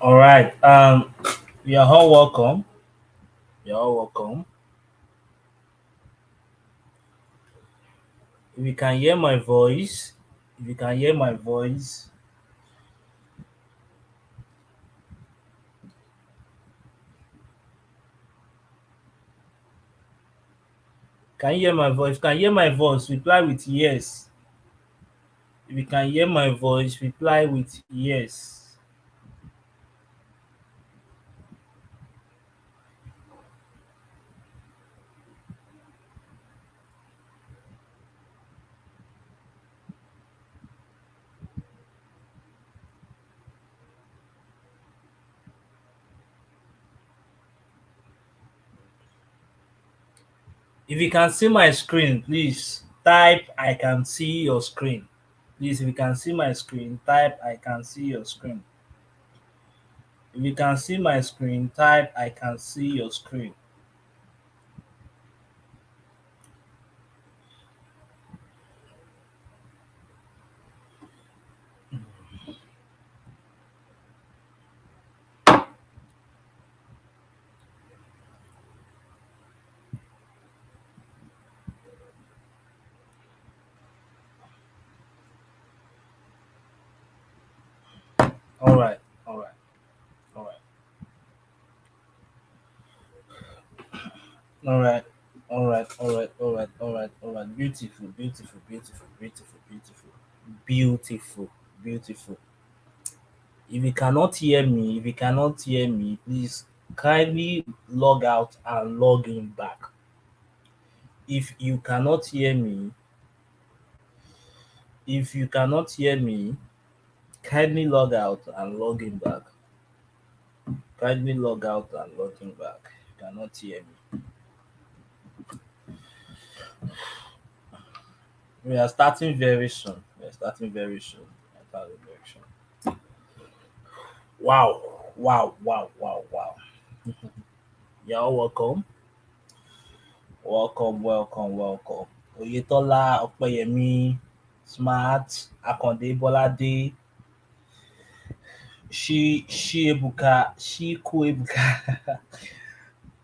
All right. You're all welcome. You're all welcome. If you can hear my voice, if you can hear my voice, can you hear my voice? If you can hear my voice, reply with yes. If you can hear my voice, reply with yes. If you can see my screen, please type I can see your screen. Please, if you can see my screen, type I can see your screen. If you can see my screen, type I can see your screen. All right, all right, all right, all right, all right, all right, all right, all right, all right. Beautiful, beautiful, beautiful, beautiful, beautiful, beautiful, beautiful. If you cannot hear me, please kindly log out and log in back. If you cannot hear me, if you cannot hear me, kindly log out and log in back. Kindly log out and log in back. You cannot hear me. We are starting very soon. We are starting very soon. We are starting very soon. Wow, wow, wow, wow, wow. You're all welcome. Welcome, welcome, welcome. Oyetola, Opeyemi, Smart, Akande Bolade, Shiku Ebuka.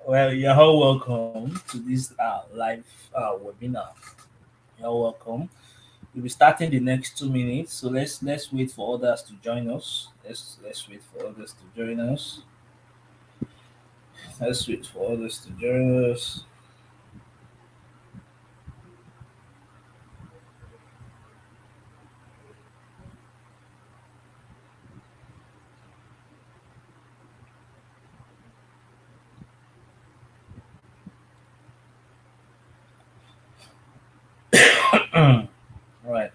Well, you're all welcome to this live webinar. You're welcome. We'll be starting the next 2 minutes, so let's wait for others to join us. Let's wait for others to join us. Let's wait for others to join us. All right.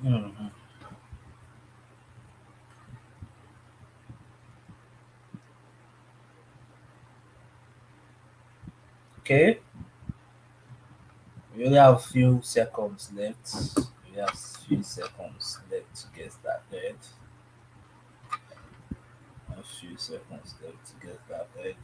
Mhm. Okay. We only have a few seconds left. We have a few seconds left to get started. A few seconds left to get started.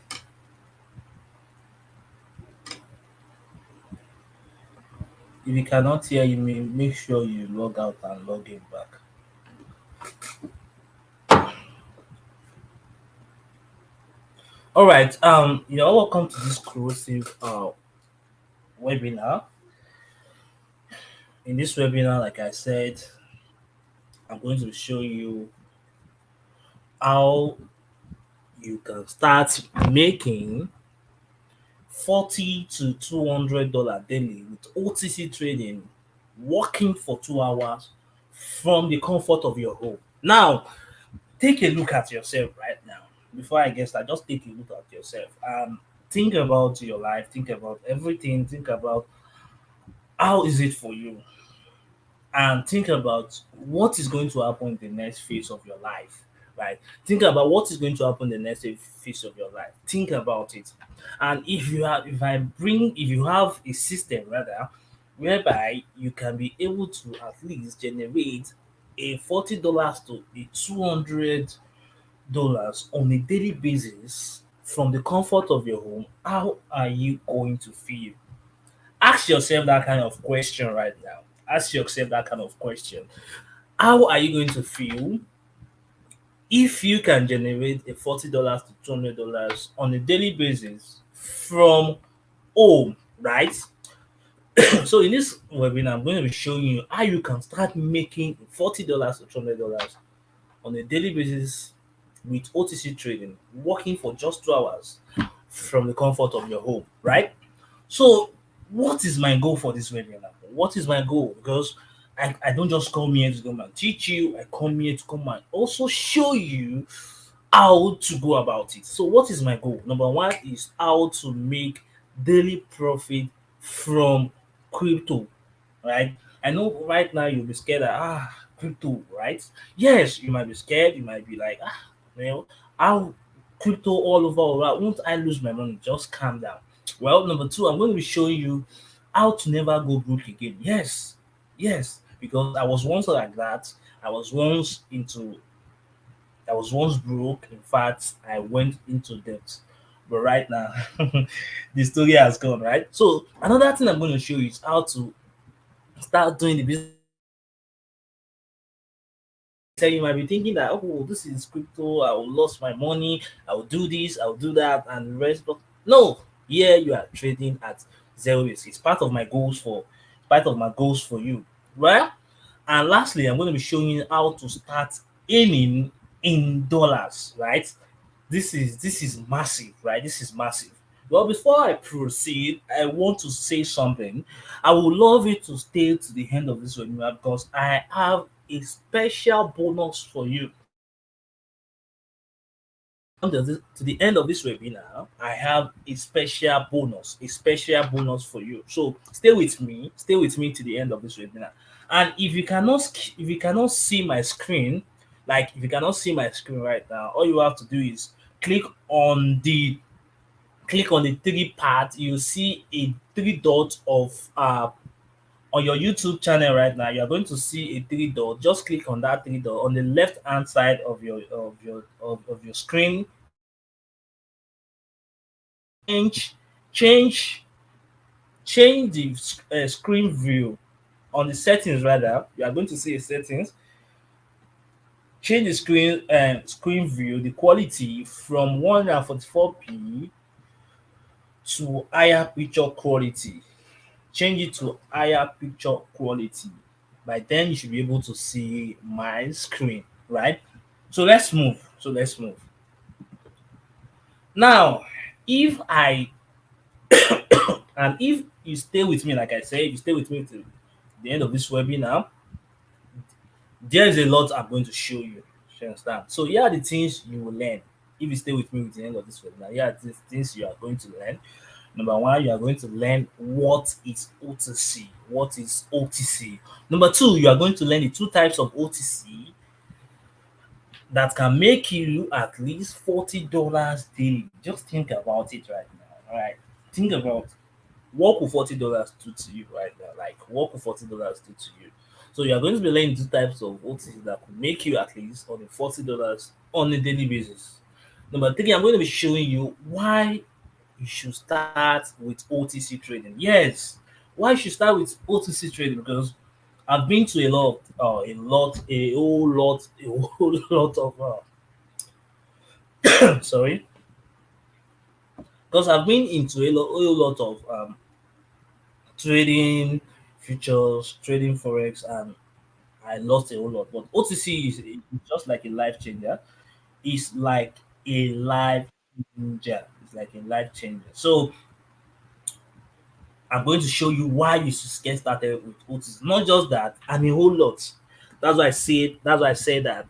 If you cannot hear me, make sure you log out and log in back. All right. You're welcome to this corrosive webinar. In this webinar, like I said, I'm going to show you how you can start making 40 to $200 daily with OTC trading, working for 2 hours from the comfort of your home. Now, take a look at yourself right now. Before I get started, just take a look at yourself. Think about your life. Think about everything. Think about how is it for you, and think about what is going to happen in the next phase of your life. Right? Think about what is going to happen in the next phase of your life. Think about it. And if you have a system rather whereby you can be able to at least generate a $40 to a $200 dollars on a daily basis from the comfort of your home, how are you going to feel? Ask yourself that kind of question right now. Ask yourself that kind of question. How are you going to feel if you can generate a $40 to $200 on a daily basis from home, right? So in this webinar, I'm going to be showing you how you can start making $40 to $200 on a daily basis with OTC trading, working for just 2 hours from the comfort of your home, right? So, what is my goal for this webinar? What is my goal? Because I don't just come here to come and teach you, I come here to come and also show you how to go about it. So, what is my goal? Number one is how to make daily profit from crypto, right? I know right now you'll be scared that crypto, right? Yes, you might be scared, you might be like, how crypto all over, all right, won't I lose my money? Just calm down. Well, number two, I'm going to be showing you how to never go broke again. Yes, yes, because I was once like that. I was once into I was once broke. In fact, I went into debt. But right now, the story has gone, right? So another thing I'm going to show you is how to start doing the business. So you might be thinking that, oh, this is crypto, I will lose my money, I will do this, I will do that, and the rest. But no, here you are trading at zero risk. It's part of my goals for you, right? And lastly, I'm going to be showing you how to start earning in dollars, right? This is massive, right? This is massive. Well, before I proceed, I want to say something. I would love you to stay to the end of this webinar because I have a special bonus for you. To the end of this webinar, I have a special bonus for you. So stay with me to the end of this webinar. And if you cannot see my screen, like if you cannot see my screen right now, all you have to do is click on the click on the three part. You see a three dots of on your YouTube channel right now. You are going to see a three dot. Just click on that three dot on the left hand side of your screen. Change change change the screen view on the settings. Rather, you are going to see a settings. Change the screen view, the quality from 144p to higher picture quality. Change it to higher picture quality. By then you should be able to see my screen, right? So let's move now. If I and if you stay with me, like I said, if you stay with me to the end of this webinar, there is a lot I'm going to show you. You understand? So here are the things you will learn if you stay with me with the end of this webinar. Here are the things you are going to learn. Number one, you are going to learn what is OTC. What is OTC? Number two, you are going to learn the two types of OTC that can make you at least $40 daily. Just think about it right now. All right. Think about what will $40 do to you right now? Like what will $40 do to you? So you are going to be learning two types of OTC that could make you at least on the $40 on a daily basis. Number three, I'm going to be showing you why you should start with OTC trading. Yes, why you should start with OTC trading? Because I've been to a whole lot of sorry, because I've been into a whole lot of trading futures, trading forex, and I lost a whole lot. But OTC is just like a life changer. It's like a life changer. It's like a life changer. So I'm going to show you why you should get started with OTC. Not just that, and a whole lot. That's why I said that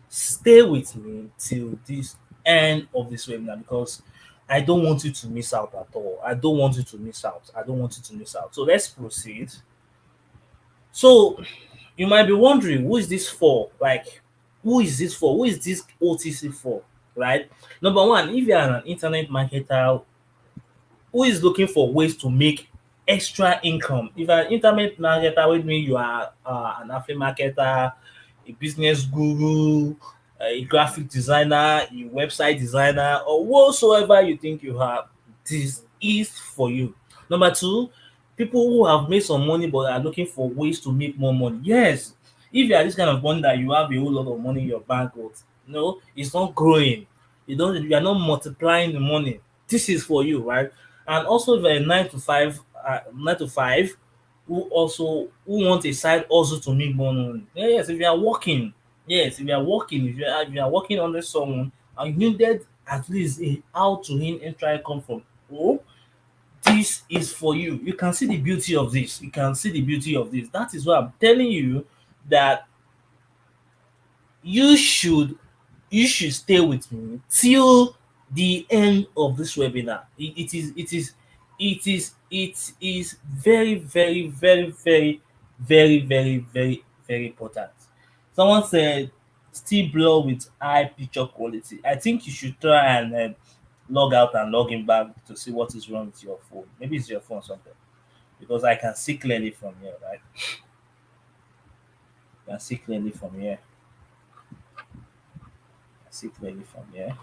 stay with me till this end of this webinar because I don't want you to miss out at all. I don't want you to miss out. I don't want you to miss out. So let's proceed. So you might be wondering, who is this for? Like, who is this for? Who is this OTC for? Right? Number one, if you are an internet marketer who is looking for ways to make extra income, if you're an internet marketer, with me, you are an affiliate marketer, a business guru, a graphic designer, a website designer, or whatsoever you think you have, this is for you. Number two, people who have made some money but are looking for ways to make more money. Yes, if you are this kind of one that you have a whole lot of money in your bank, but no, it's not growing. You are not multiplying the money. This is for you, right? And also, if you're a 9 to 5, 9 to 5, who want a side also to make more money. Yes, if you are working, yes, if you are working, if you are working under someone and you needed at least a how to in and try come from home, this is for you. You can see the beauty of this. You can see the beauty of this. That is why I'm telling you that you should you should stay with me till the end of this webinar. It is very, very, very, very, very, very, very, very important. Someone said still blur with high picture quality. I think you should try and log out and log in back to see what is wrong with your phone. Maybe it's your phone or something, because I can see clearly from here, right? I can see clearly from here. I see clearly from here.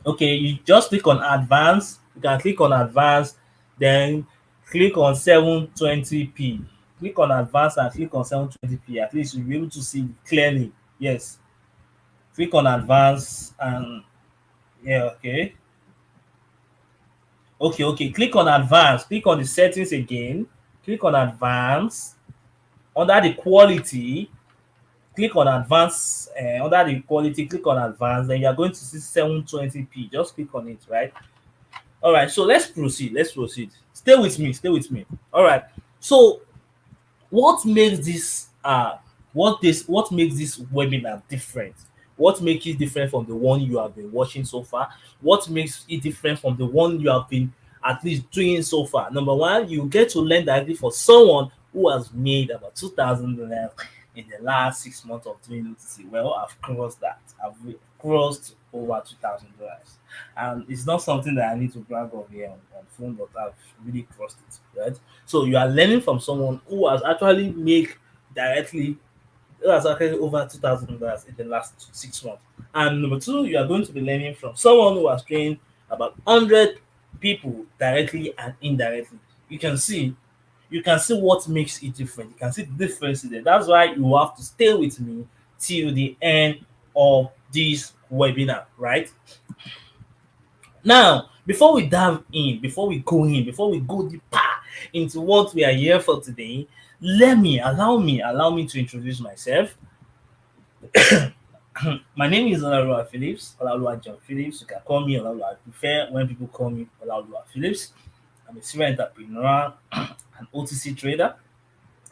Okay, you just click on advanced. You can click on advanced, then click on 720p. Click on advanced and click on 720p. At least you'll be able to see clearly. Yes. Click on advanced and yeah, okay. Okay. Click on advanced. Click on the settings again. Click on advanced. Under the quality, click on advanced. Under the quality, click on advanced. Then you're going to see 720p. Just click on it, right? All right, so let's proceed. Let's proceed. Stay with me. Stay with me. All right. So, what makes what makes this webinar different? What makes it different from the one you have been watching so far? What makes it different from the one you have been at least doing so far? Number one, you get to learn directly for someone who has made about 2,000 in the last 6 months of doing OTC. Well, I've crossed that. I've crossed over $2,000, and it's not something that I need to brag of here on phone, but I've really crossed it, right? So you are learning from someone who has actually made directly who has actually over $2,000 in the last 6 months. And number two, you are going to be learning from someone who has trained about 100 people directly and indirectly. You can see you can see what makes it different. You can see the difference there. That's why you have to stay with me till the end of this webinar, right? Now, before we dive in, before we go deeper into what we are here for today, allow me to introduce myself. My name is Olalua Phillips, Olalua John Phillips. You can call me Olalua. I prefer when people call me Olalua Phillips. I'm a serial entrepreneur, an OTC trader,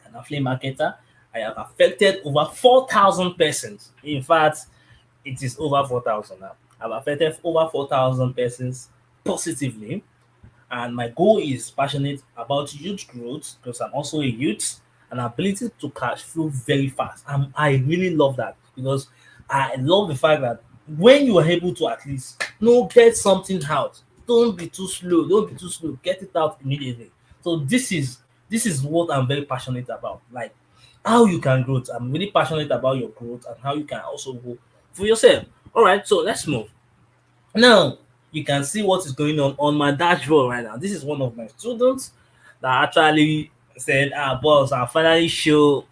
an affiliate marketer. I have affected over 4,000 persons. In fact, it is over 4,000 now. I've affected over 4,000 persons positively, and my goal is passionate about youth growth because I'm also a youth and ability to cash flow very fast. I really love that because I love the fact that when you are able to at least get something out, don't be too slow, get it out immediately. So this is what I'm very passionate about, like how you can grow. I'm really passionate about your growth and how you can also go for yourself. All right, so let's move. Now you can see what is going on my dashboard right now. This is one of my students that actually said, boss, I finally show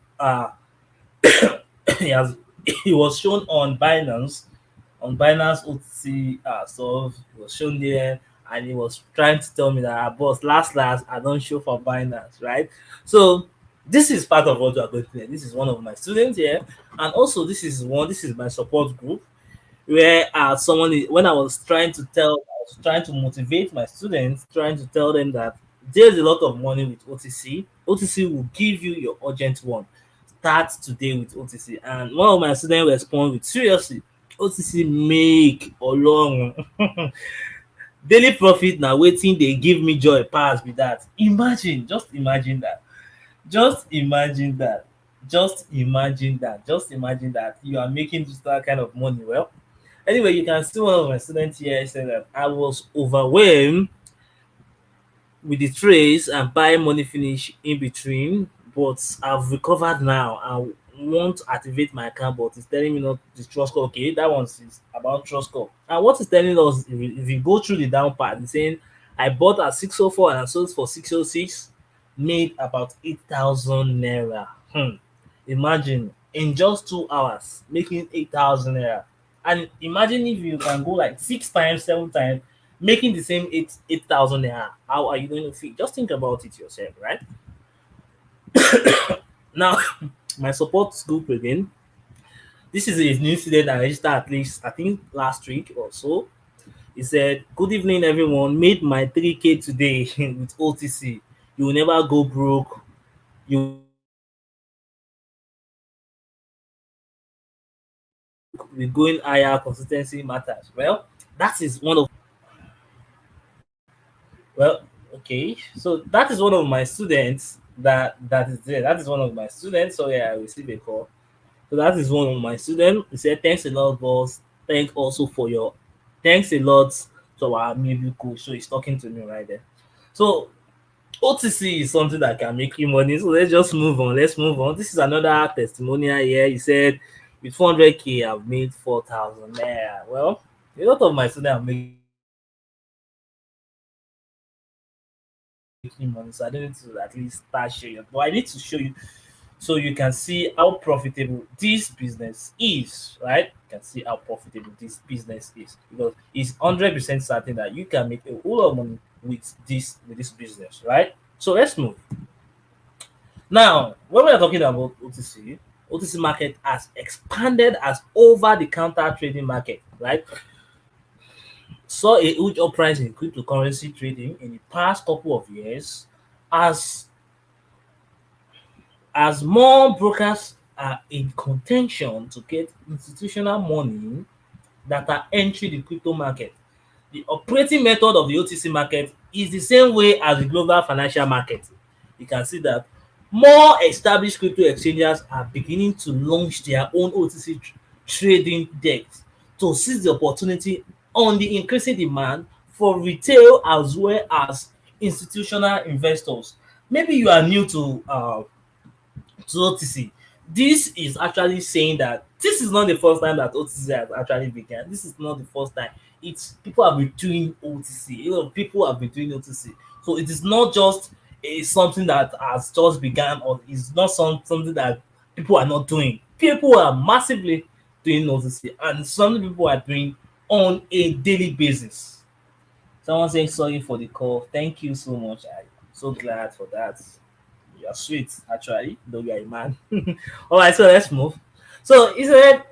he has he was shown on Binance OTC stuff. He was shown there and he was trying to tell me that, boss, last I don't show for Binance, right? So this is part of what we are going to learn. This is one of my students here, and also this is my support group where when I was trying to motivate my students, trying to tell them that there's a lot of money with OTC. OTC will give you your urgent one. Start today with OTC. And one of my students responded with, seriously, OTC make along daily profit now waiting they give me joy pass with that. Just imagine that. Just imagine that. Just imagine that you are making just that kind of money. Well, anyway, you can see one of my students here said that I was overwhelmed with the trades and buy money finish in between but I've recovered now. I want to activate my account, but it's telling me not the trust code. Okay, that one is about trust code. And what it's telling us, if you go through the down part, it's saying I bought at 604 and I sold for 606, made about 8,000 naira. Imagine in just 2 hours making 8,000 naira. And imagine if you can go like 6 times, 7 times, making the same 8,000 naira. How are you going to feel? Just think about it yourself, right? Now, my support group again. This is a new student that registered at least I think last week or so. He said, "Good evening, everyone. Made my 3K today with OTC. You will never go broke. You will going higher. Consistency matters." Well, that is one of well, okay. So that is one of my students that is there. That is one of my students. So yeah, I received a call. So that is one of my students. He said, "Thanks a lot, boss. Thanks a lot to our maybe coach." So he's talking to me right there. So OTC is something that can make you money. So let's just move on. Let's move on. This is another testimonial here. He said, with 400K, I've made 4,000. Yeah, well, a lot of my students are making money. So I don't need to at least start showing you. But I need to show you so you can see how profitable this business is, right? You can see how profitable this business is because it's 100% certain that you can make a whole lot of money with this business, right? So let's move. Now, when we are talking about OTC market has expanded as over the counter trading market, right? Saw a huge uprise in cryptocurrency trading in the past couple of years as more brokers are in contention to get institutional money that are entering the crypto market. The operating method of the OTC market is the same way as the global financial market. You can see that more established crypto exchanges are beginning to launch their own OTC trading desks to seize the opportunity on the increasing demand for retail as well as institutional investors. Maybe you are new to OTC. This is actually saying that this is not the first time that OTC has actually begun. This is not the first time. It's people have been doing OTC. People have been doing OTC. So it is not just something that has just begun, or it's not something that people are not doing. People are massively doing OTC, and some people are doing on a daily basis. Someone saying sorry for the call. Thank you so much. I'm so glad for that. You're sweet, actually, though you're a man. All right, so let's move. So he said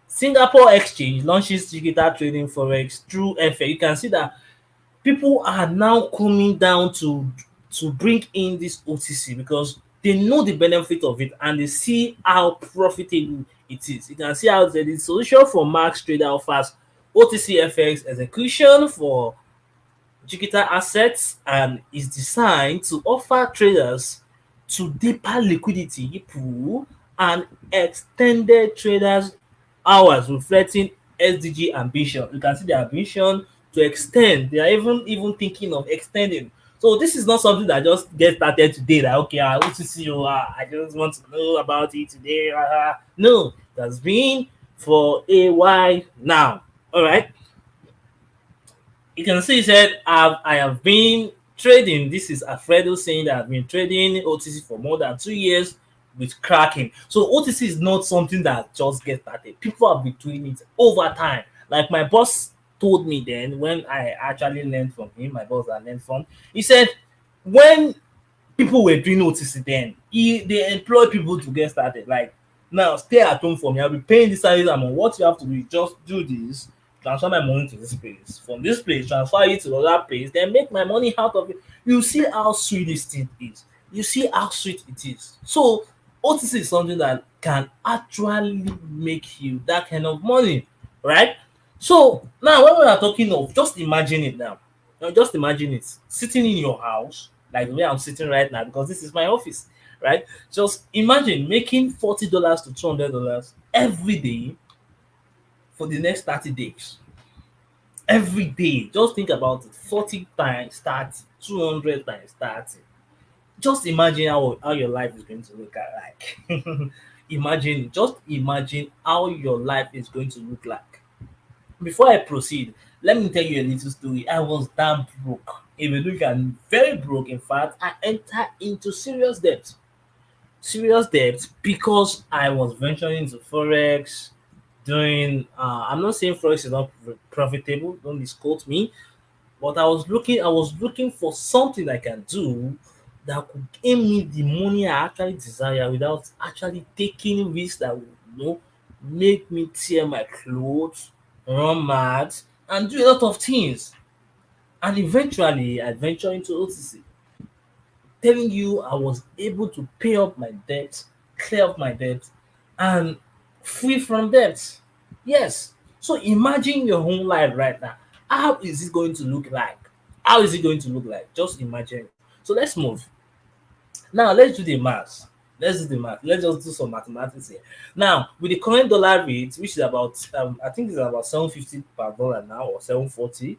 Singapore Exchange launches digital trading forex through FX. You can see that people are now coming down to bring in this OTC because they know the benefit of it and they see how profitable it is. You can see how the solution for Max Trader offers OTC FX execution for digital assets and is designed to offer traders to deeper liquidity pool and extended traders hours reflecting SDG ambition. You can see the ambition to extend. They are even thinking of extending. So this is not something that just gets started today. That okay, I want to see you. I just want to know about it today. No, it has been for a while now. All right. You can see he said, I have been trading. This is Alfredo saying that I've been trading OTC for more than 2 years with Kraken. So OTC is not something that just gets started. People have been doing it over time. Like my boss told me then when I actually learned from him, my boss I learned from, he said when people were doing OTC then, they employ people to get started. Like now, stay at home for me. I'll be paying this salary amount. What you have to do is just do this, transfer my money to this place. From this place, transfer it to other place, then make my money out of it. You see how sweet this thing is. You see how sweet it is. So OTC is something that can actually make you that kind of money, right? So now when we are talking of, just imagine it now. Now just imagine it sitting in your house, like the way I'm sitting right now, because this is my office, right? Just imagine making $40 to $200 every day for the next 30 days. Every day. Just think about it. 40 times 30, 200 times 30. Just imagine how your life is going to look like. Just imagine how your life is going to look like. Before I proceed, let me tell you a little story. I was damn broke. If you look at very broke, in fact, I entered into serious debt because I was venturing into forex, doing. I'm not saying forex is not profitable. Don't misquote me, but I was looking for something I can do that could gain me the money I actually desire without actually taking risks that would, make me tear my clothes, run mad, and do a lot of things. And eventually, I ventured into OTC. Telling you, I was able to pay up my debt, clear up my debt, and free from debt. Yes. So imagine your own life right now. How is it going to look like? How is it going to look like? Just imagine. So let's move. Now let's do the math. Let's do the math. Let's just do some mathematics here. Now, with the current dollar rate, which is about I think it's about 750 per dollar now, or 740.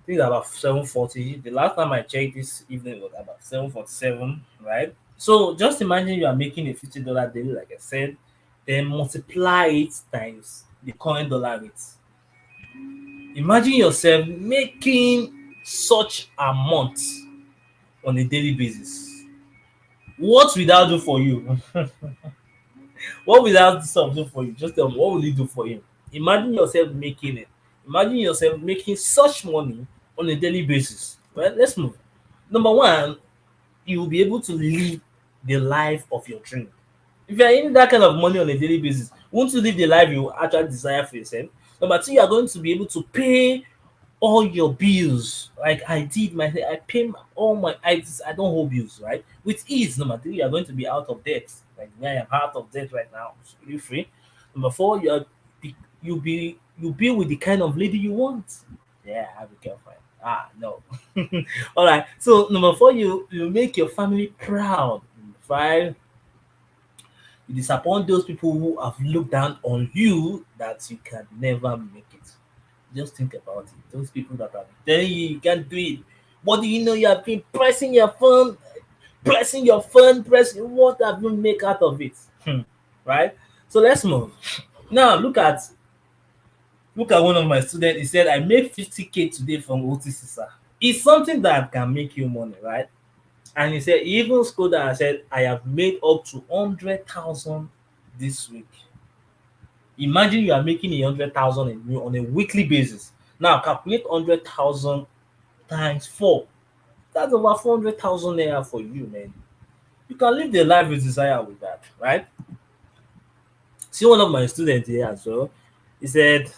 I think it's about 740. The last time I checked this evening was about 747, right? So just imagine you are making a $50 daily, like I said, then multiply it times the current dollar rate. Imagine yourself making such amount on a daily basis. What will that do for you? What will that sum do for you? Just tell me, what will it do for you? Imagine yourself making it. Imagine yourself making such money on a daily basis. Well, let's move. Number one, you will be able to live the life of your dream. If you are in that kind of money on a daily basis, won't you live the life you actually desire for yourself? Number two, you are going to be able to pay all your bills. Like I did my I pay all my I don't hold bills, right? With ease. Number three, you are going to be out of debt. Like me, I am out of debt right now. It's really free. Number four, you be with the kind of lady you want. Yeah, have a girlfriend. No. All right. So number four, you make your family proud. Number five, you disappoint those people who have looked down on you that you can never make it. Just think about it. Those people that are telling you can't do it. What do you know? You have been pressing what have you make out of it? Right? So let's move. Now look at one of my students. He said, I made 50K today from OTC, sir. It's something that can make you money, right? And he said, he even scored and said, I have made up to 100,000 this week. Imagine you are making 100,000 on a weekly basis. Now calculate 100,000 times 4. That's over 400,000 naira for you, man. You can live the life you desire with that, right? See one of my students here as well. He said,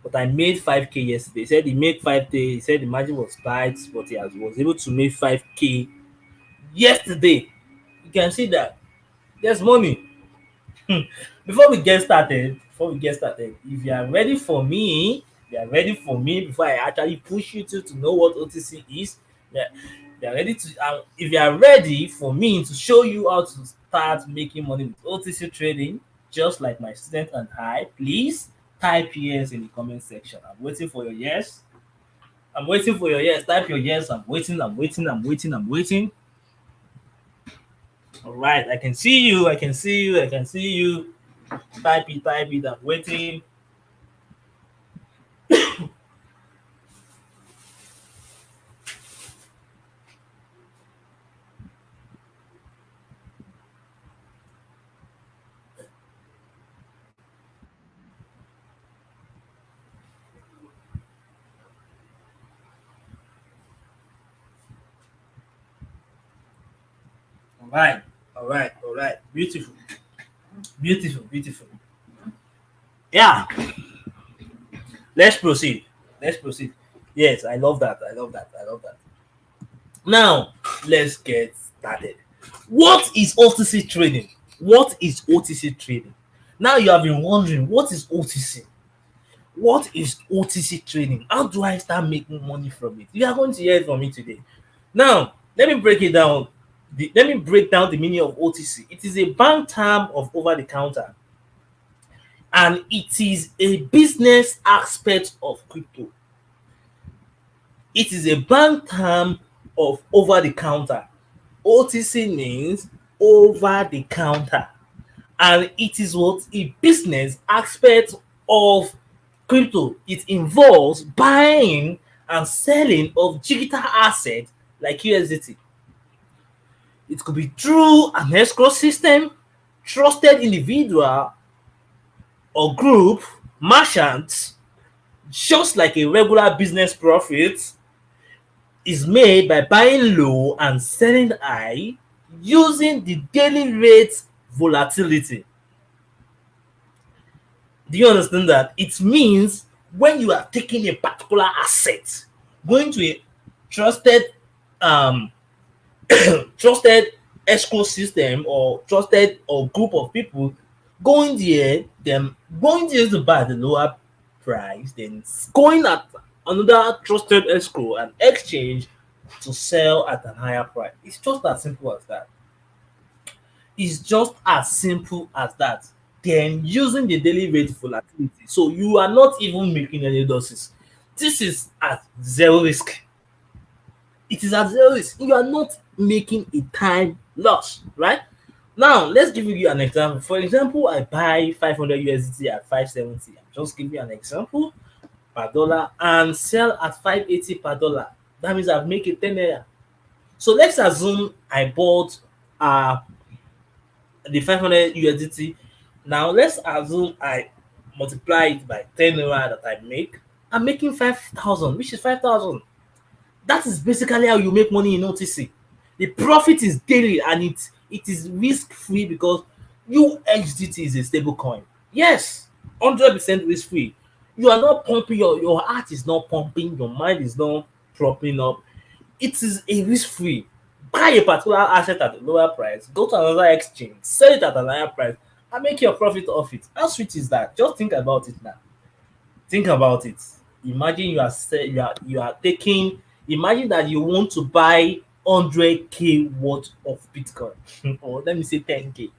but I made 5K yesterday. He said he made 5K. He said the margin was tight, but was able to make 5K yesterday. You can see that there's money. Before we get started, if you are ready for me, before I actually push you to know what OTC is. Yeah, you are ready to. If you are ready for me to show you how to start making money with OTC trading, just like my student and I, please type yes in the comment section. I'm waiting for your yes. I'm waiting for your yes. Type your yes. I'm waiting. I'm waiting. I'm waiting. I'm waiting. All right. I can see you. I can see you. I can see you. Type it. Type it. I'm waiting. All right. All right. All right. Beautiful. Beautiful. Beautiful. Yeah. Let's proceed. Let's proceed. Yes, I love that. I love that. I love that. Now, let's get started. What is OTC trading? What is OTC trading? Now you have been wondering, what is OTC? What is OTC trading? How do I start making money from it? You are going to hear it from me today. Now, let me break it down. Let me break down the meaning of OTC. It is a bank term of over the counter, and it is a business aspect of crypto. It is a bank term of over the counter, OTC means over the counter, and it is what a business aspect of crypto. It involves buying and selling of digital assets like USDT. It could be through an escrow system, trusted individual or group, merchants, just like a regular business profit is made by buying low and selling high using the daily rate volatility. Do you understand that? It means when you are taking a particular asset, going to a trusted um trusted escrow system or trusted or group of people, going there, them going there to buy at the lower price, then going at another trusted escrow and exchange to sell at a higher price. It's just as simple as that. It's just as simple as that. Then using the daily rate volatility. So you are not even making any losses. This is at zero risk. It is at zero risk. You are not making a time loss, right? Now, let's give you an example. For example, I buy 500 USDT at 570. I'm just giving you an example per dollar and sell at 580 per dollar. That means I've made it 10 naira. So let's assume I bought uh the 500 USDT. Now let's assume I multiply it by 10 naira that I make. I'm making 5,000, which is 5,000. That is basically how you make money in OTC. The profit is daily and it is risk free because USDT is a stable coin. Yes, 100% risk free. You are not pumping your heart is not pumping, your mind is not propping up. It is a risk free. Buy a particular asset at a lower price, go to another exchange, sell it at a higher price, and make your profit off it. How sweet is that? Just think about it now. Think about it. Imagine you are taking. Imagine that you want to buy 100K worth of Bitcoin, or let me say 10K.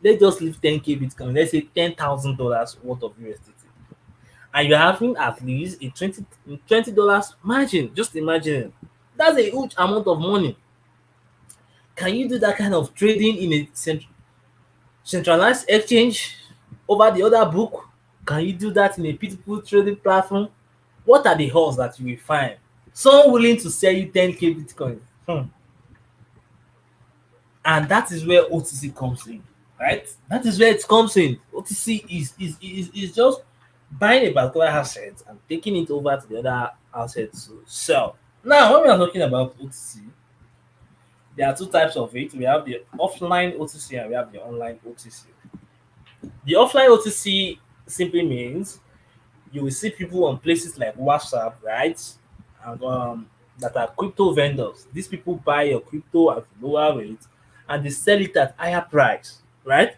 Let's just leave 10K Bitcoin. Let's say $10,000 worth of USDT, and you're having at least a $20 margin. Just imagine it. That's a huge amount of money. Can you do that kind of trading in a centralized exchange over the other book? Can you do that in a peer-to-peer trading platform? What are the odds that you will find someone willing to sell you 10K Bitcoin? And that is where OTC comes in, right? That is where it comes in. OTC is just buying a particular asset and taking it over to the other asset to sell. Now, when we are talking about OTC, there are two types of it. We have the offline OTC and we have the online OTC. The offline OTC simply means you will see people on places like WhatsApp, right? And that are crypto vendors. These people buy your crypto at lower rate and they sell it at higher price, right?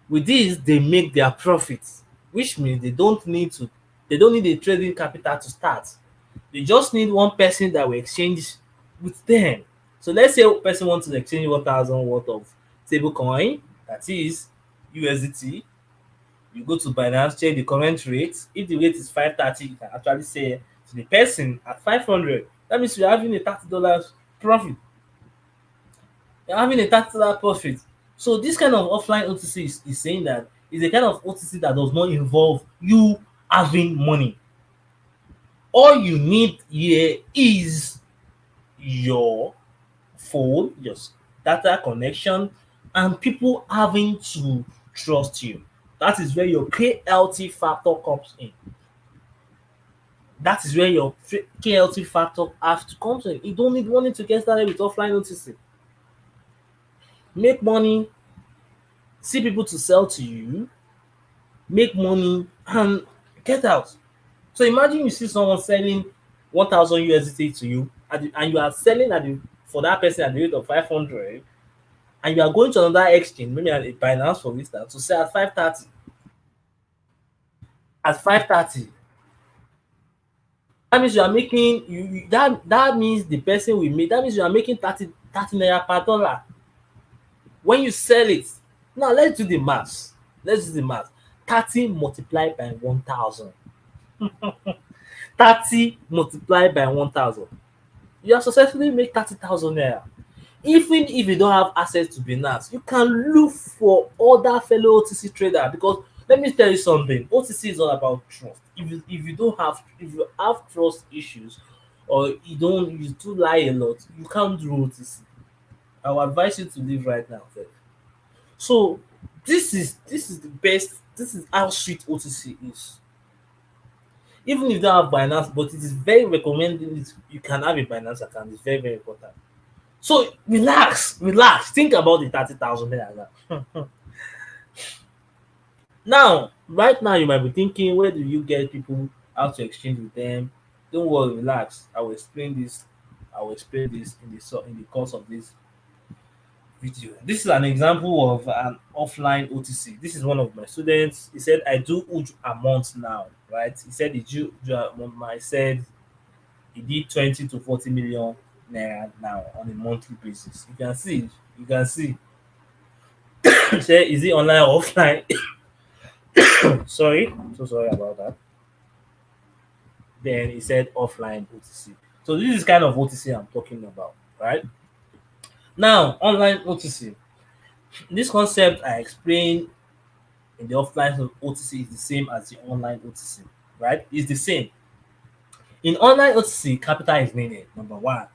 With this, they make their profits, which means they don't need a trading capital to start. They just need one person that will exchange with them. So let's say a person wants to exchange 1,000 worth of stable coin, that is USDT. You go to Binance, check the current rate. If the rate is 530, you can actually say to the person at 500. That means you're having a $30 profit. You're having a $30 profit. So this kind of offline OTC is saying that it's a kind of OTC that does not involve you having money. All you need here is your phone, your data connection, and people having to trust you. That is where your KLT factor comes in. That is where your KLT factor has to come in. You don't need money to get started with offline OTC. Make money, see people to sell to you, make money, and get out. So imagine you see someone selling 1,000 USDT to you, and you are selling for that person at the rate of 500, and you are going to another exchange, maybe at a Binance for instance, to sell at 530. At 530, that means you are making that means the person will make that means you are making 30 naira per dollar when you sell it. Now let's do the math. Let's do the math. 30 multiplied by 1,000. 30 multiplied by 1,000. You have successfully made 30,000 naira. Even if you don't have access to Binance, you can look for other fellow OTC trader, because let me tell you something, OTC is all about trust. If you have trust issues, or you do lie a lot, you can't do OTC. I will advise you to leave right now. First. So this is the best. This is how sweet OTC is. Even if you don't have Binance, but it is very recommended. You can have a Binance account. It's very, very important. So relax, relax. Think about the 30,000 naira now. Now, right now, you might be thinking, where do you get people, how to exchange with them? Don't worry, relax. I will explain this. I will explain this in the course of this video. This is an example of an offline OTC. This is one of my students. He said, I do huge amount now, right? He said I said he did 20 to 40 million naira now on a monthly basis. You can see, you can see. He said, is it online or offline? Sorry, so sorry about that. Then he said offline OTC. So this is kind of OTC I'm talking about, right? Now, online OTC. This concept I explained in the offline OTC is the same as the online OTC, right? It's the same. In online OTC, capital is needed. Number one,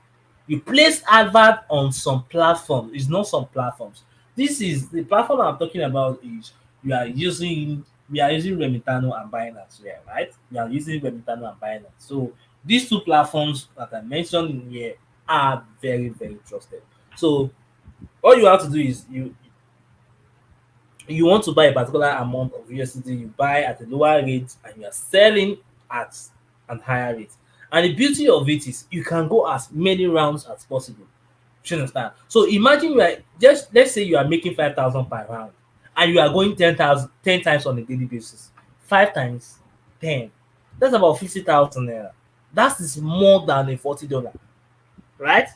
you place advert on some platforms. It's not some platforms. This is the platform I'm talking about. Is you are using we are using Remitano and Binance here, right? We are using Remitano and Binance. So these two platforms that I mentioned in here are very, very trusted. So all you have to do is you want to buy a particular amount of USDT, you buy at a lower rate and you are selling at an higher rate. And the beauty of it is you can go as many rounds as possible. Do you understand? So imagine you are just, let's say you are making 5,000 per round and you are going 10 times on a daily basis. 5 times 10. That's about 50,000 naira. That is more than a $40, right?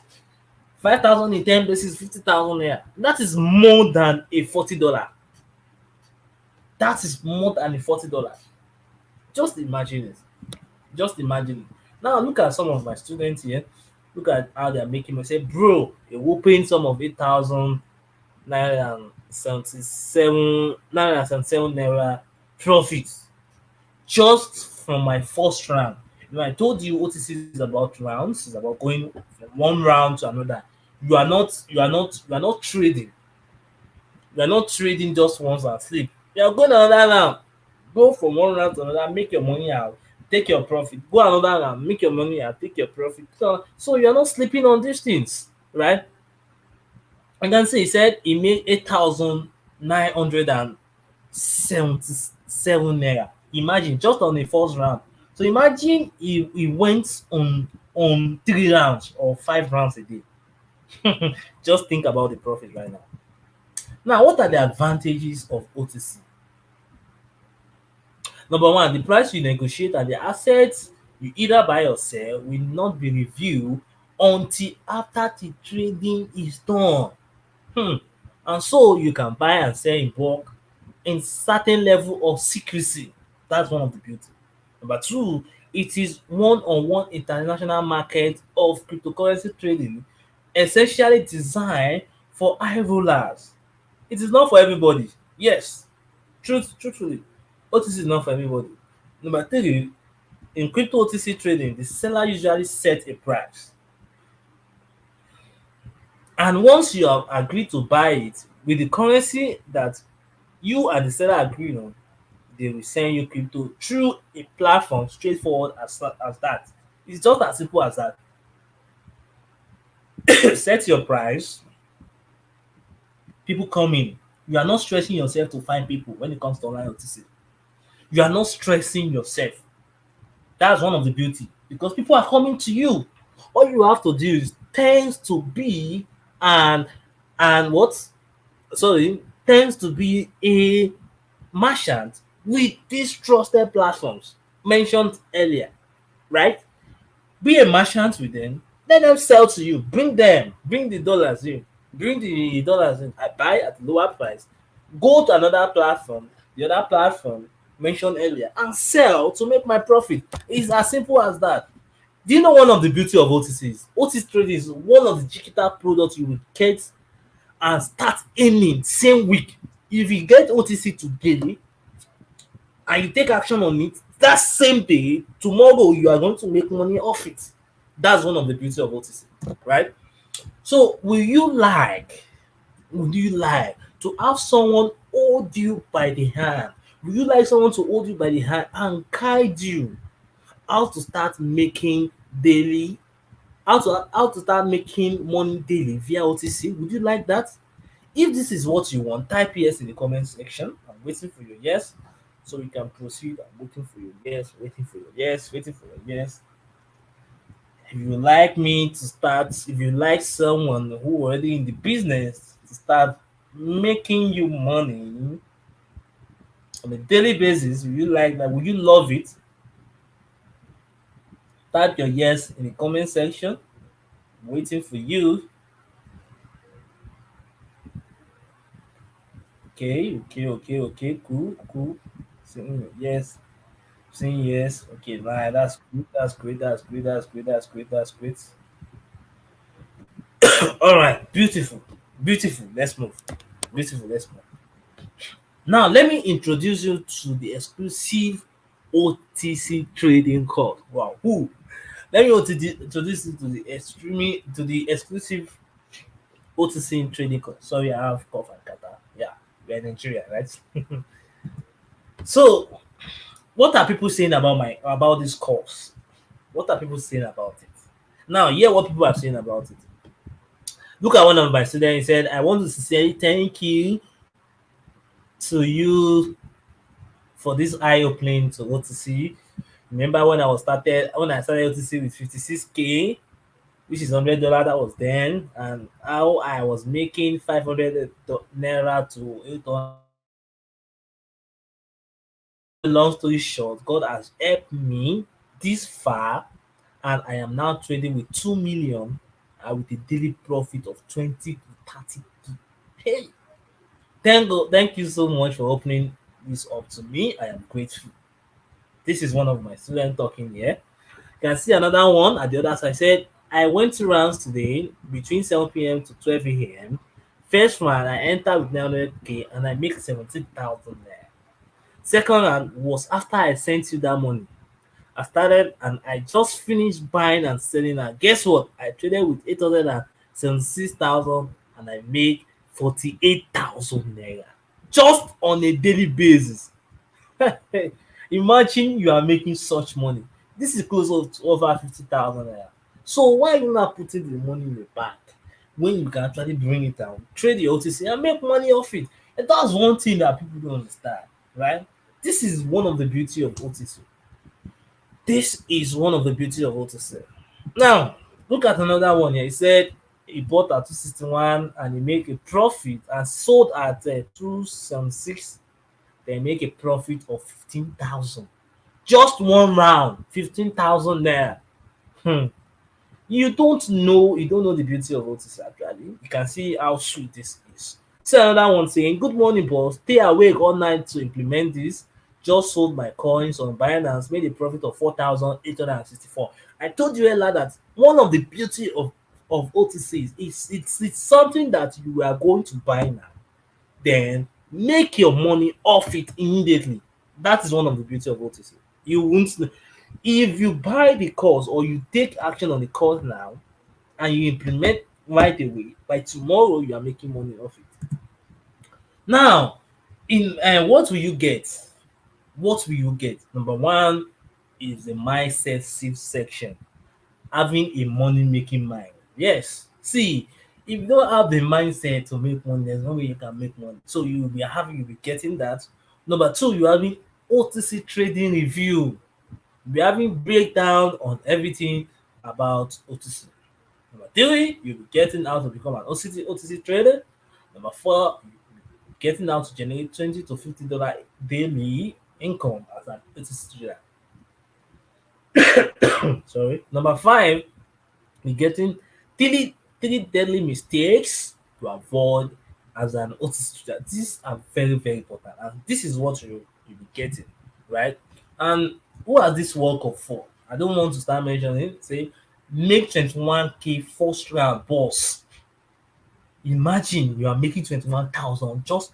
5,000 in 10 places, 50,000 naira. That is more than a $40. That is more than a $40. Just imagine it. Just imagine it. Now look at some of my students here. Look at how they are making me say, bro, a whooping sum of 8,977 naira profit just from my first round. You know, I told you OTC is about rounds, it's about going from one round to another. You are not trading. You are not trading just once and sleep. You are going another round. Go from one round to another, make your money out, take your profit. Go another round, make your money out, take your profit. So you are not sleeping on these things, right? I can say he said he made 8,977 naira. Imagine just on the first round. So imagine he went on 3 rounds or 5 rounds a day. Just think about the profit right now. Now, what are the advantages of OTC? Number one, the price you negotiate and the assets you either buy or sell will not be reviewed until after the trading is done. And so you can buy and sell in bulk in certain level of secrecy. That's one of the beauty. Number two, it is one-on-one international market of cryptocurrency trading, essentially designed for high rollers. It is not for everybody. Yes, truthfully, OTC is not for everybody. Number three, in crypto OTC trading, the seller usually sets a price. And once you have agreed to buy it with the currency that you and the seller agree on, they will send you crypto through a platform straightforward as that. It's just as simple as that. Set your price, people come in. You are not stressing yourself to find people when it comes to online OTC. You are not stressing yourself. That's one of the beauty because people are coming to you. All you have to do is tends to be and what? Sorry, tends to be a merchant with these trusted platforms mentioned earlier, right? Be a merchant with them, let them sell to you, bring the dollars in, I buy at lower price, go to another platform, the other platform mentioned earlier, and sell to make my profit. It's as simple as that. Do you know one of the beauty of OTCs? OTC trading is one of the digital products you will get and start earning same week. If you get OTC today and you take action on it, that same day, tomorrow you are going to make money off it. That's one of the beauty of OTC, right? So, would you like to have someone hold you by the hand? Would you like someone to hold you by the hand and guide you how to start making daily, how to start making money daily via OTC? Would you like that? If this is what you want, type yes in the comment section. I'm waiting for your yes so we can proceed. I'm waiting for your yes, waiting for your yes, waiting for your yes. If you like me to start, if you like someone who already in the business to start making you money on a daily basis, would you like that? Would you love it? Type your yes in the comment section. I'm waiting for you. Okay, okay, okay, okay, cool, cool. Saying yes, saying yes. Okay, right, that's good, that's great, that's great, that's great, that's great, that's great. All right, beautiful, beautiful. Let's move. Beautiful, let's move. Now, let me introduce you to the exclusive OTC trading course. Wow, who? Let me introduce you to the exclusive OTC trading course. Sorry, I have cough and kata. Yeah, we're in Nigeria, right? So, what are people saying about this course? What are people saying about it? Now, hear what people are saying about it. Look at one of my students. He said, "I want to say thank you to you for this eye opening to OTC. Remember when I started OTC with 56K, which is $100 that was then, and how I was making 500 naira to 800. Long story short, God has helped me this far, and I am now trading with 2 million with a daily profit of 20 to 30. Hey, thank God, thank you so much for opening this up to me. I am grateful. This is one of my students talking here. You can see another one at the other side. Said, I went to rounds today between 7 p.m. to 12 a.m. First round, I entered with 900K and I make 17,000 there. Second round was after I sent you that money. I started and I just finished buying and selling. And guess what? I traded with 876,000 and I made 48,000 naira just on a daily basis. Imagine you are making such money. This is close to over 50,000 naira. So why you not putting the money in the bank when you can actually bring it down, trade the OTC and make money off it? And that's one thing that people don't understand, right? This is one of the beauty of OTC. This is one of the beauty of OTC. Now, look at another one here. He said he bought at 261 and he make a profit and sold at 276. They make a profit of 15,000. Just one round, 15,000 naira. Hmm. You don't know the beauty of OTC actually. You can see how sweet this is. See another one saying, good morning, boss. Stay awake all night to implement this. Just sold my coins on Binance, made a profit of 4,864. I told you earlier that one of the beauty of OTCs is it's something that you are going to buy now. Then make your money off it immediately. That is one of the beauty of OTC. You won't if you buy the course or you take action on the course now and you implement right away, by tomorrow you are making money off it. Now, in what will you get? What will you get? Number one is the mindset shift section, having a money making mind. Yes, see, if you don't have the mindset to make money, there's no way you can make money. So you'll be getting that. Number two, you having OTC trading review. You'll be having breakdown on everything about OTC. Number three, you'll be getting how to become an OTC trader. Number four, getting how to generate $20 to $50 daily income as an OTC trader. Sorry. Number five, you're getting three deadly mistakes to avoid as an OTC trader. These are very, very important. And this is what you'll be getting, right? And who has this World Cup for? I don't want to start mentioning. Say make 21K first round, boss. Imagine you are making 21,000 just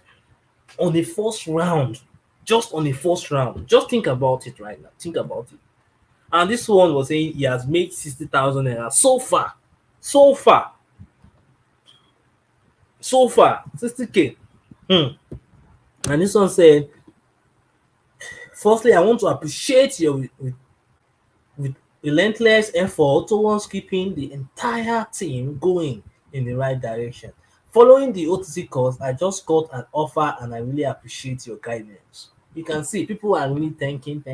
on the first round. Just on the first round. Just think about it right now. Think about it. And this one was saying he has made 60,000 naira so far. So far. So far. 60K. Hmm. And this one said, firstly, I want to appreciate your with relentless effort towards keeping the entire team going in the right direction. Following the OTC course, I just got an offer and I really appreciate your guidance. You can see people are really thanking.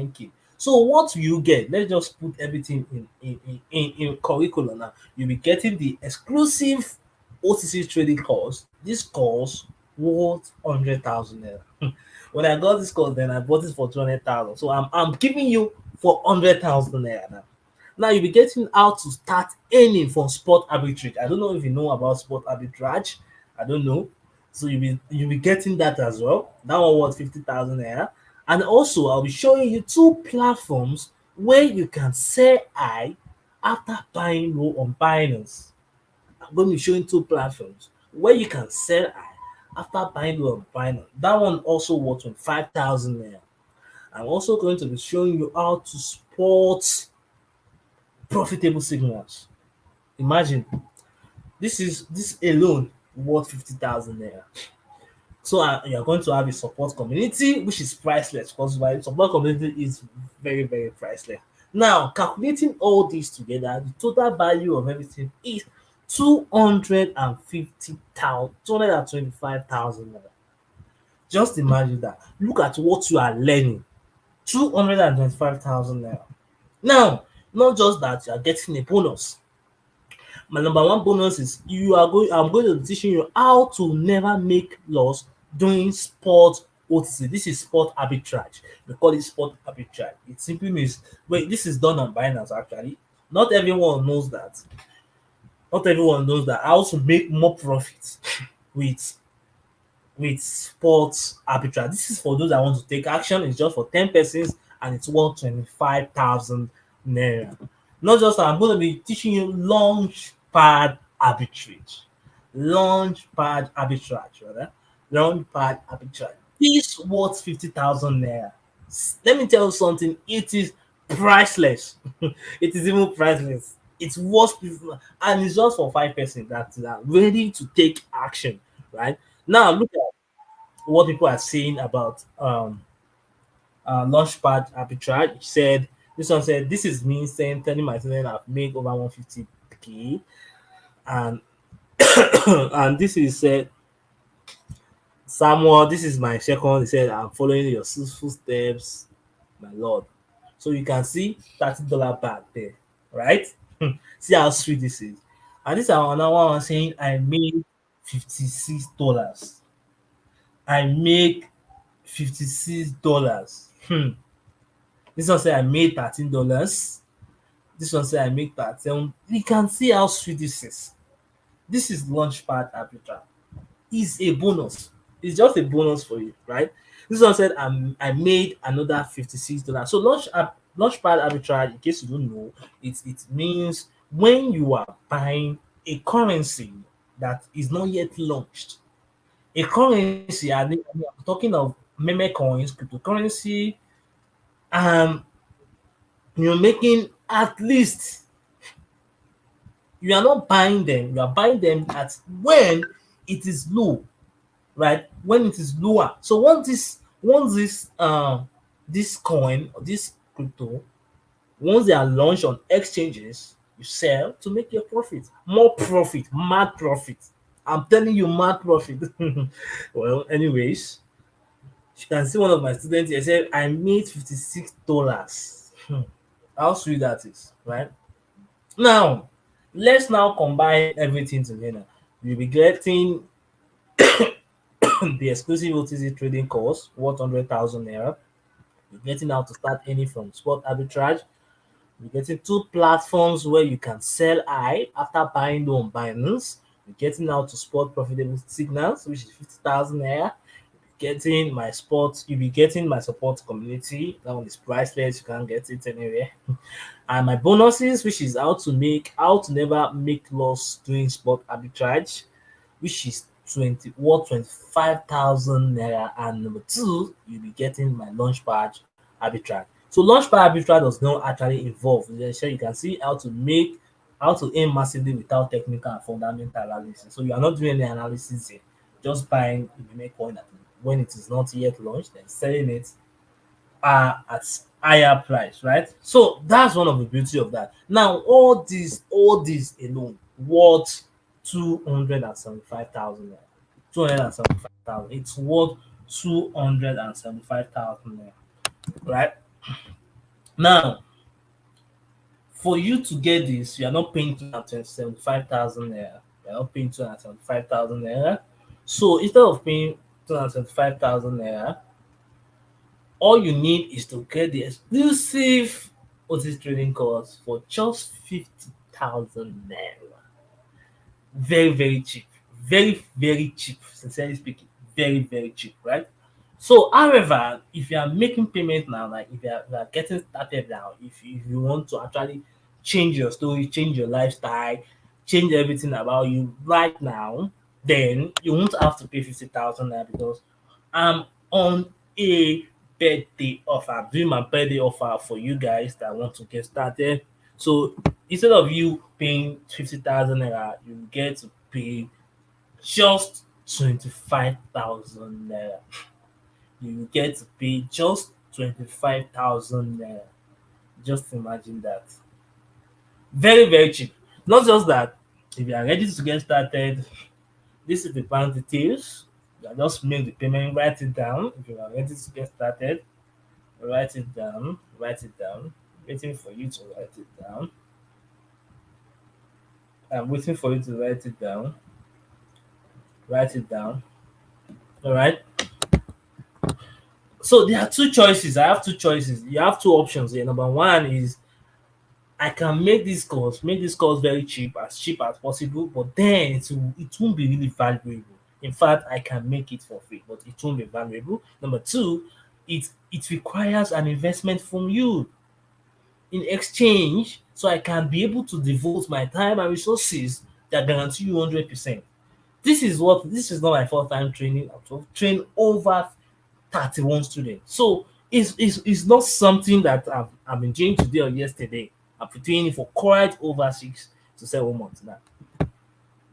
So what will you get? Let's just put everything in curriculum now. You'll be getting the exclusive OTC trading course. This course worth 100,000 naira. When I got this course, then I bought it for 200,000. So I'm giving you for 100,000 naira now. Now you'll be getting how to start earning from sport arbitrage. I don't know if you know about sport arbitrage. I don't know. So you'll be getting that as well. That one was 50,000 naira. And also I'll be showing you two platforms where you can sell high after buying low on Binance. I'm going to be showing two platforms where you can sell high after buying low on Binance. That one also worth 25,000 naira. I'm also going to be showing you how to spot profitable signals. Imagine this alone worth 50,000 naira. So you're going to have a support community, which is priceless because my support community is very priceless. Now, calculating all this together, the total value of everything is 250,000, 225,000 naira. Just imagine that. Look at what you are learning. 225,000 naira. Now, not just that, you are getting a bonus. My number one bonus is I'm going to be teaching you how to never make loss doing sport OTC. This is sport arbitrage. We call it sport arbitrage. It simply means this is done on Binance actually. Not everyone knows that. Not everyone knows that how to make more profits with sports arbitrage. This is for those that want to take action. It's just for 10 persons and it's worth 25,000 naira. Not just that, I'm going to be teaching you launch pad arbitrage. Launch pad arbitrage, rather. Launch pad arbitrage. This worth 50,000 naira. Let me tell you something, it is priceless. It is even priceless. It's worth and it's just for 5 persons that are ready to take action, right? Now look at what people are saying about Launchpad arbitrage. Said this one said this is me saying telling my student I've made over 150K, and and this is said Samuel. This is my second. He said I'm following your footsteps, my lord. So you can see $30 back there, right? See how sweet this is. And this is another one saying I made $56. I make $56. This one say I made $13. This one say I make 37. You can see how sweet this is. This is Launchpad arbitrage. It's a bonus. It's just a bonus for you, right? This one said I made another $56. So Launchpad arbitrage, in case you don't know, it means when you are buying a currency that is not yet launched. A currency, I'm talking of meme coins, cryptocurrency, and you're making at least you are not buying them, you are buying them at when it is low, right? When it is lower. So once this coin or this crypto, once they are launched on exchanges, you sell to make your profit. More profit, mad profit. I'm telling you, mad profit. Well, anyways, you can see one of my students here said, I made $56. How sweet that is, right? Now, let's now combine everything together. You'll be getting the exclusive OTC trading course worth 100,000 naira. You're getting how to start earning from spot arbitrage. You're getting two platforms where you can sell high after buying low on Binance. You're getting how to spot profitable signals, which is 50,000 naira. getting my sports, you'll be getting my support community. That one is priceless, you can't get it anywhere. And my bonuses, which is how to never make loss doing sport arbitrage, which is 25,000 naira. And number two, you'll be getting my launchpad arbitrage. So launchpad arbitrage does not actually involve. So you can see how to aim massively without technical and fundamental analysis. So you are not doing any analysis here, just buying the make coin when it is not yet launched and selling it at higher price, right? So that's one of the beauty of that. Now all these alone worth 275,000 naira. 275,000. It's worth 275,000 naira, right? Now, for you to get this, you are not paying 275,000 naira. You are not paying 275,000 naira. So instead of paying 275,000 naira, all you need is to get the exclusive OTC trading course for just 50,000 naira. Very, very cheap. Very, very cheap. Sincerely speaking, very, very cheap, right? So, however, if you are making payment now, like if you are getting started now, if you want to actually change your story, change your lifestyle, change everything about you right now, then you won't have to pay 50,000 naira because I'm on a birthday offer. I'm doing my birthday offer for you guys that want to get started. So instead of you paying 50,000 naira, you get to pay just 25,000 naira. You get to pay just 25,000 naira. Just imagine that. Very, very cheap. Not just that, if you are ready to get started, this is the bank details. You just make the payment, write it down. If you are ready to get started, write it down, write it down. Waiting for you to write it down. I'm waiting for you to write it down. Write it down. All right. So there are two choices. I have two choices. You have two options here. Number one is I can make this course very cheap, as cheap as possible, but then it won't be really valuable. In fact, I can make it for free, but it won't be valuable. Number two, it requires an investment from you in exchange, so I can be able to devote my time and resources that guarantee you 100%. This is not my first time training. I've trained over 31 students. So it's not something that I've been doing today or yesterday. I've been doing it for quite over 6 to 7 months now.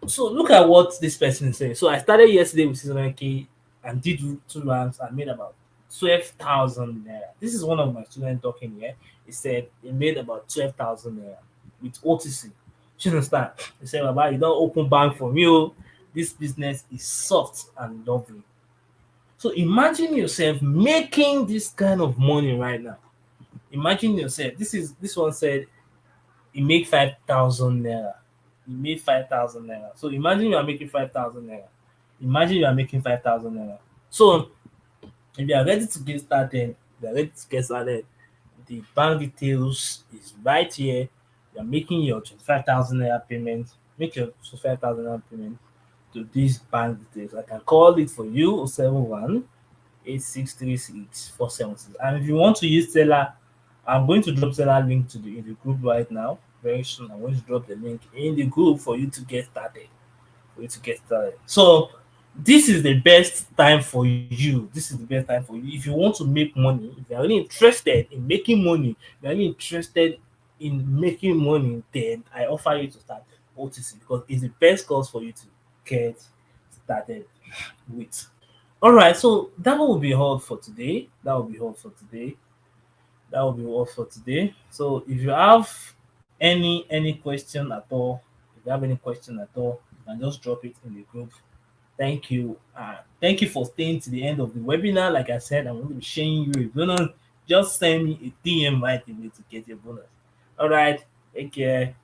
So look at what this person is saying. So I started yesterday with 600K and did 2 rounds and made about 12,000 naira. This is one of my students talking here. He said he made about 12,000 naira with OTC. You understand? He said, Baba, you don't open bank for me. Oh. This business is soft and lovely. So imagine yourself making this kind of money right now. Imagine yourself. This one said he made 5,000 naira. He made 5,000 naira. So imagine you are making 5,000 naira. Imagine you are making 5,000 naira. So if you are ready to get started, the bank details is right here. You are making your 25,000 naira payment. Make your 25,000 naira payment to these bank details. I can call it for you 071 8636 And if you want to use Seller, I'm going to drop Seller link in the group right now. Very soon, I'm going to drop the link in the group for you to get started. So this is the best time for you. This is the best time for you. If you want to make money, if you're really interested in making money, then I offer you to start OTC because it's the best course for you to get started with. All right, so that will be all for today. So if you have any question at all, you can just drop it in the group. Thank you. Thank you for staying to the end of the webinar. Like I said, I'm going to be sharing you a bonus. Just send me a DM right away to get your bonus. All right, take care.